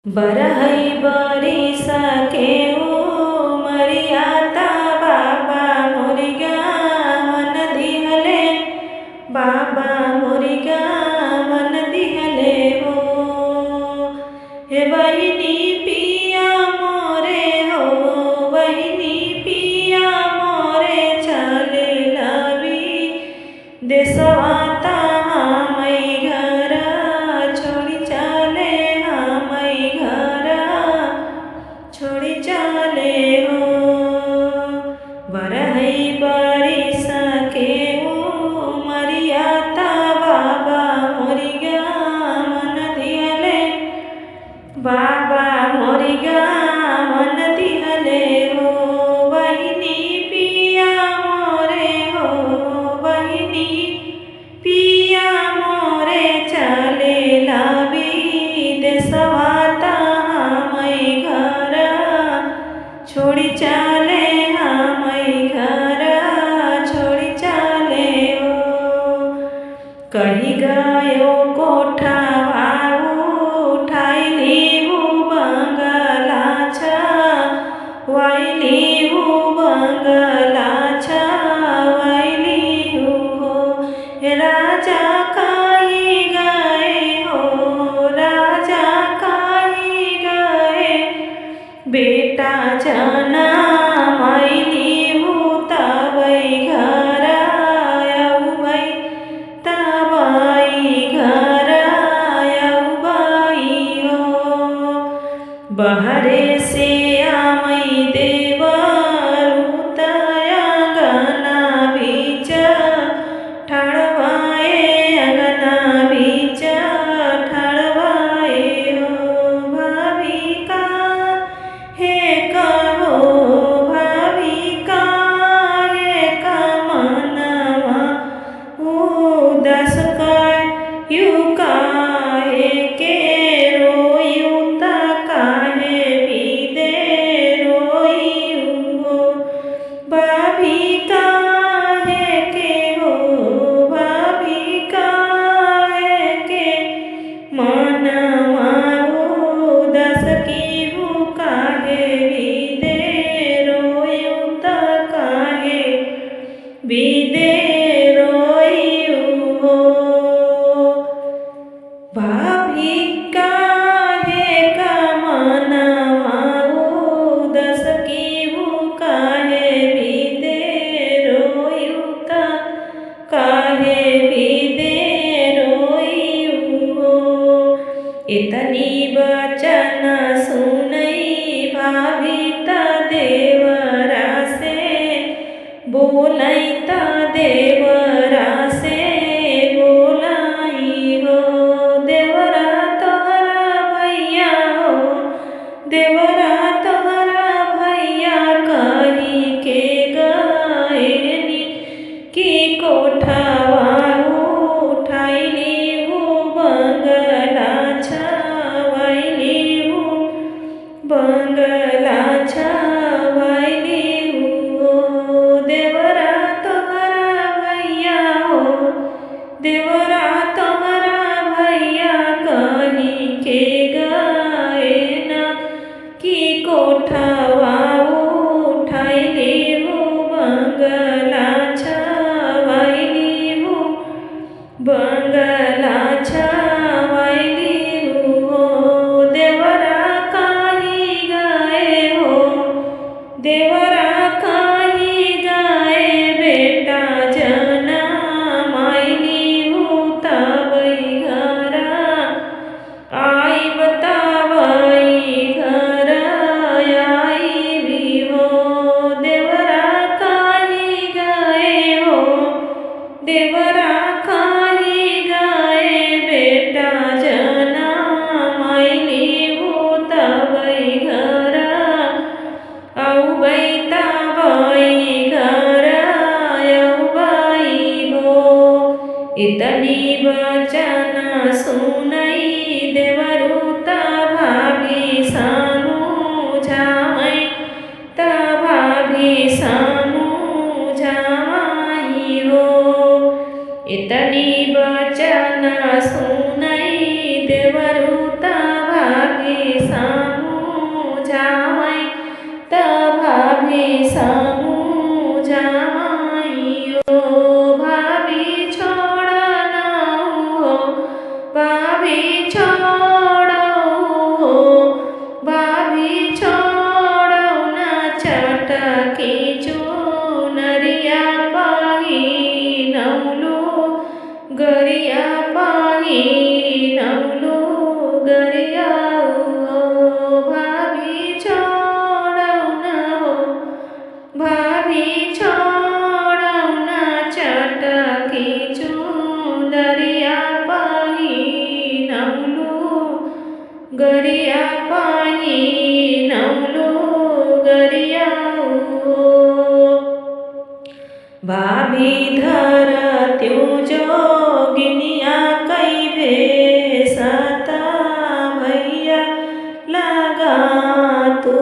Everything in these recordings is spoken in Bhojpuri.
बरहई बरिसा के मरियाता बाबा मोरिगा मन दिहले बाबा मोरिगा मन दिहले हो हे बहिनी पिया मोरे हो बहिनी पिया मोरे चले लवी देशवाता हमई घर छोड़ी चले हमई घर छोड़ी चले हो बरहई बरिसा के मरियाता बाबा मोरिगा मन दिहले बाबा मोरिगा मन दिहले हो बहिनी पिया मोरे हो बहिनी पिया मोरे चले लावी देशवाता हमई घर छोड़ी चले हमई घर छोड़ी चले हो कही गयो कोठा उठाइली बंगला वाइली बंगला वाइली हो राजा काई गए हो राजा काई गए बेटा जना माइली तबई घर आउबई तबई घर आउबई हो बहरे से आमई देवरुतया गना बीच ठड़वाए अंगना बीच ठड़वाए हो भाविका हे कहो भाविका हे कमनवा उदस कर यू काहे के रोयू ता काहे बीदे रोयू हो भाविका हे के हो भाविका हे के मनवा उदस की काहे बीदे रोयू ता काहे बीदे रोयू हो भाविका हे मनवा उदस की काहे बीदे रोयू ता काहे बीदे रोयू हो इतनी बचन सुनई भाविता देवरा से बोलैता देवरा से बोलाई हो देवरा तोहरा भैया हो देवरा तोहरा भैया कही के गएनी की कोठावा उठाइली बंगला छावाइली बंगला छावाइली हो देवरा तोहरा भैया हो देवरा तोहरा भैया कही के गए ना की कोठावा उठाइली बंगला छावाइली बंगला छावाइली हो देवरा काई गए हो देवरा काई गए बेटा जना माइली तबई घर आई बतावई घर आई गरिया पाही नौलो गरिया भाभी धर त्यो जोगिनिया कई भेसता भैया लगा तू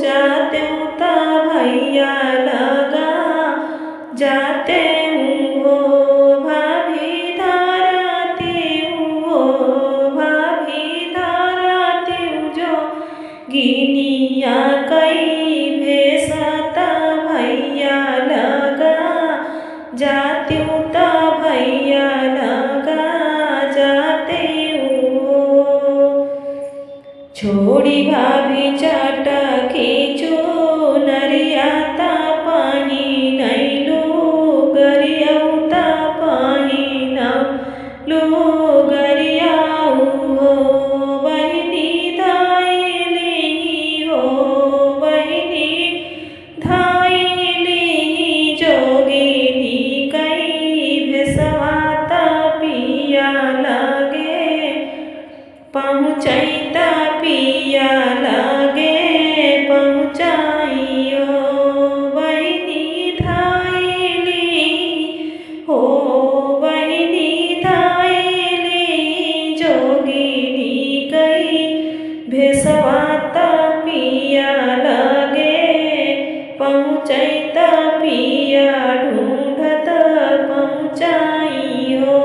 जाते ता भैया लगा जाते हो भाभी धरती हो भाभी धरती जो गिनिया कई भेसता भैया लगा जाती ता भैया लगा जाते हो छोड़ी भाभी चटकी चुनरिया ता पाही नैलो गरिया ता पाही नौलो गरिया हो बहिनी धाइली हो बहिनी धाइली जोगिनी कई भेसवाता पिया लगे पहुँचैता पिया लगे पहुँचाइयो बहिनी धाइली हो बहिनी धाइली जोगिनी कई भेसवाता पिया लगे पहुँचैता पिया ढूंढत पहुँचाइयो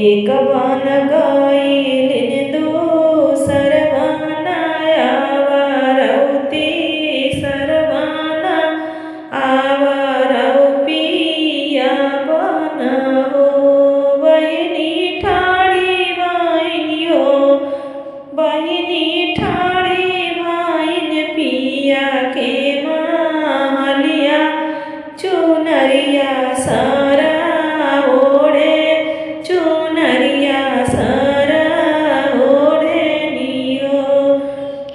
एक बन गइलिन दूसर बन आवरौती सरबन आवरौ पिया बन हो बहिनी ठाड़ी बहिनी हो बहिनी ठाड़ी बहिन पिया के महलिया चुनरिया सारा ओढ़े चुनरिया सारा ओढ़े नियो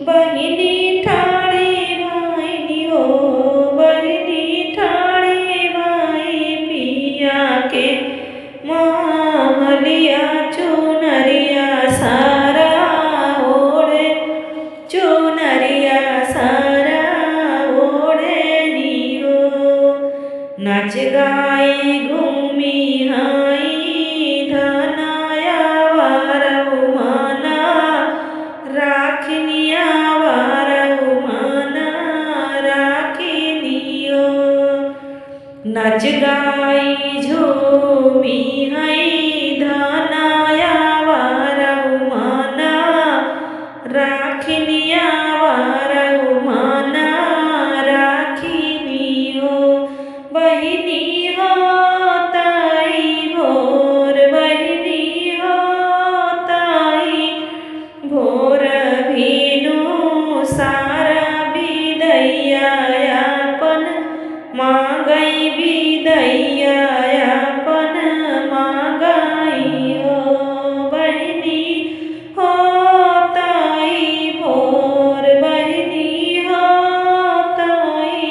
बहिनी ठाड़ी बहिनी हो बहिनी ठाड़ी भाई पिया के महलिया चुनरिया सारा ओढ़े चुनरिया सारा ओढ़े नियो नाच गाई घूमी हाई धनाया वारौ माना राखिनिया वारौ माना राखिनियो नाच गाई झूमी हाई धनाया वारौ माना राखिनिया वारौ माना राखिनियो बहिनी हो ताई भोर बहिनी हो ताई भोर भीनु सारा विदैया यापन मांगई विदैया यापन मांगई हो बहिनी हो ताई भोर बहिनी हो ताई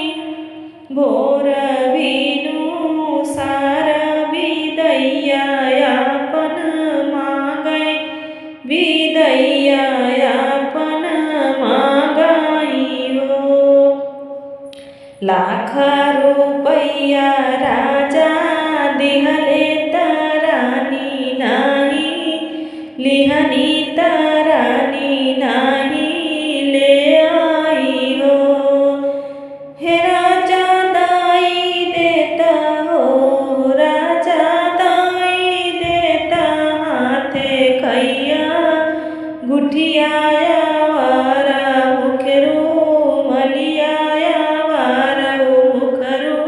भोर भीनु सारा विदैया यापन मांगई विदैया यापन मांगई हो लाख रुपया राजा दिहले तरानी नाही लिहनी तरानी नाही ले आई हो हे राजा दाई देता हो राजा दाई देता हाथे खैया गुठियाया वारा मुखरू मलियाया वारा मुखरू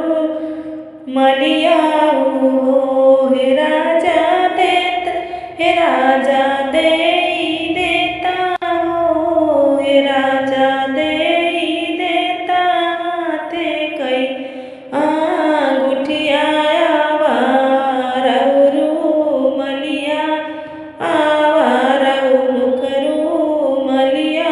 मलियाऊ हो हे राजा देता हे राजा दे देता हो हे राजा दे देता हाथे कई गुठियाया वारौ मलिया आवारौ मुखरू मलिया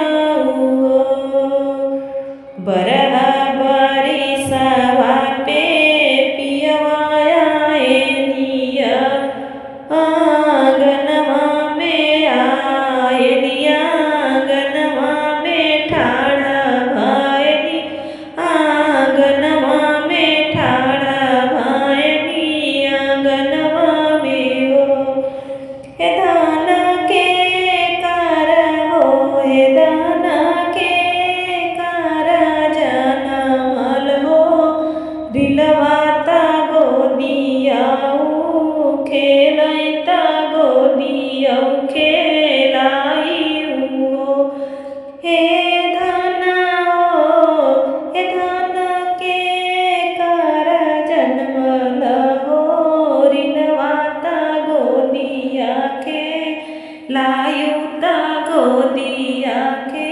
धन हो हे धन के कर जन्म लहो रिनवाता गोदिया के लायुता गोदिया के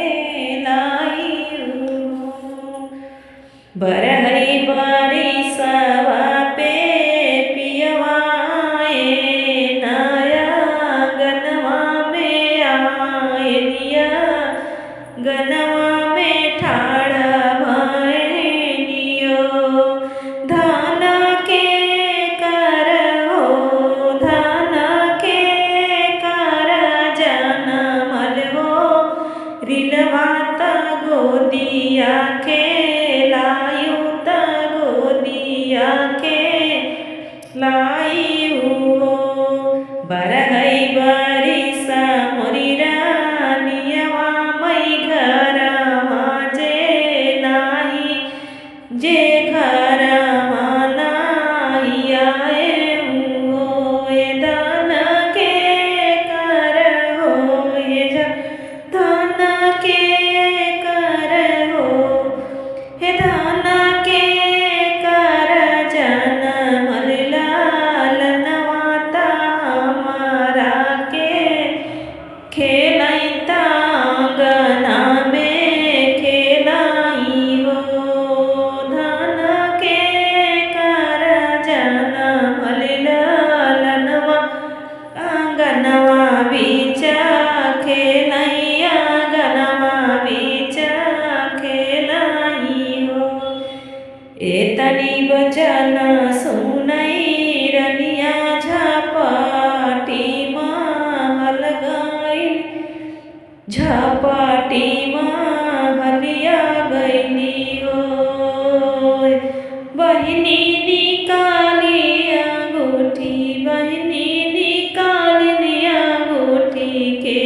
लायु बरहई बारी सवा पे पियवाए नाया गनवा में आए निया गनवा में ठाड़ा भैनियो धान के कर हो धान के कर जनमल हो रिलवाता गोदिया के लायुता गोदिया के लायु हो बरहई बारिश मोरी रानियवा मई घर जे नाही जे घर नाही आए हो ये दान के कर हो ये धन के कर हो हे धन के कर जनमल लालनवाता हमारा के खेलैता आंगना में खेलाई हो धन के कर जनमल लालनवा आंगनवा बीच खेलैया गनवा बीच खेलाई हो एतनी बचन सुनई रनिया झपाटी महल गई झपाटी महलिया गईली हो बहिनी निकाली अंगूठी बहिनी निकाली अंगूठी के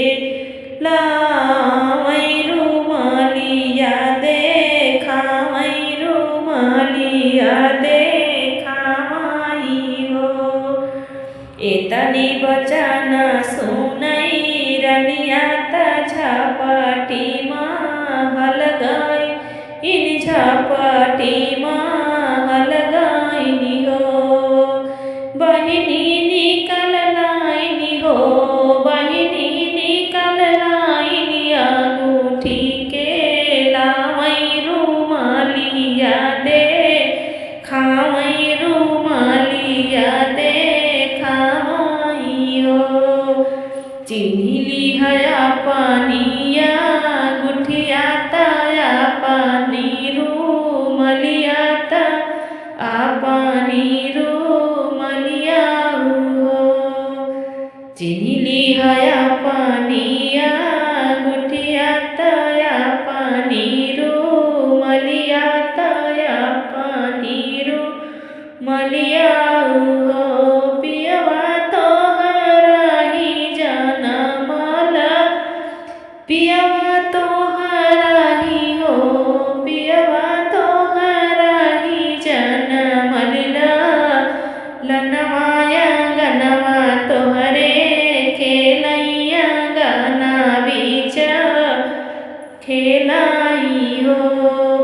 लावई रुमालिया देखा मई रुमालिया देखा माई हो एतनी बचन सुनई रनिया झपाटी महल गई इन झपाटी महल गईनी हो बहिनी निकल लाइनी हो बहिनी निकल लाइनी अंगूठी के लावई रुमालिया दे खावई रुमालिया दे खावई हो चिन्हिली हया पानिया गुठिया ताया पानी रुमलिया ता पानी रुमलिया हो चिन्हिली हया पानिया गुठिया ताया पानी रुमलिया ताया पानी रुमलिया हो पियवा तोहराही जनमल पियवा तोहराही हो पियवा तोहराही जनमल लनवाया गनवा तोहरे खेलैया गना बीच खेलाई हो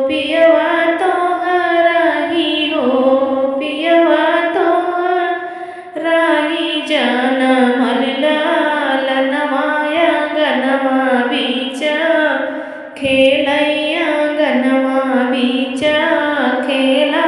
पियवा तोहराही हो पियवा तोहराही जनमल लनवाया गनवा बीच खेलैया गनवा बीच खेला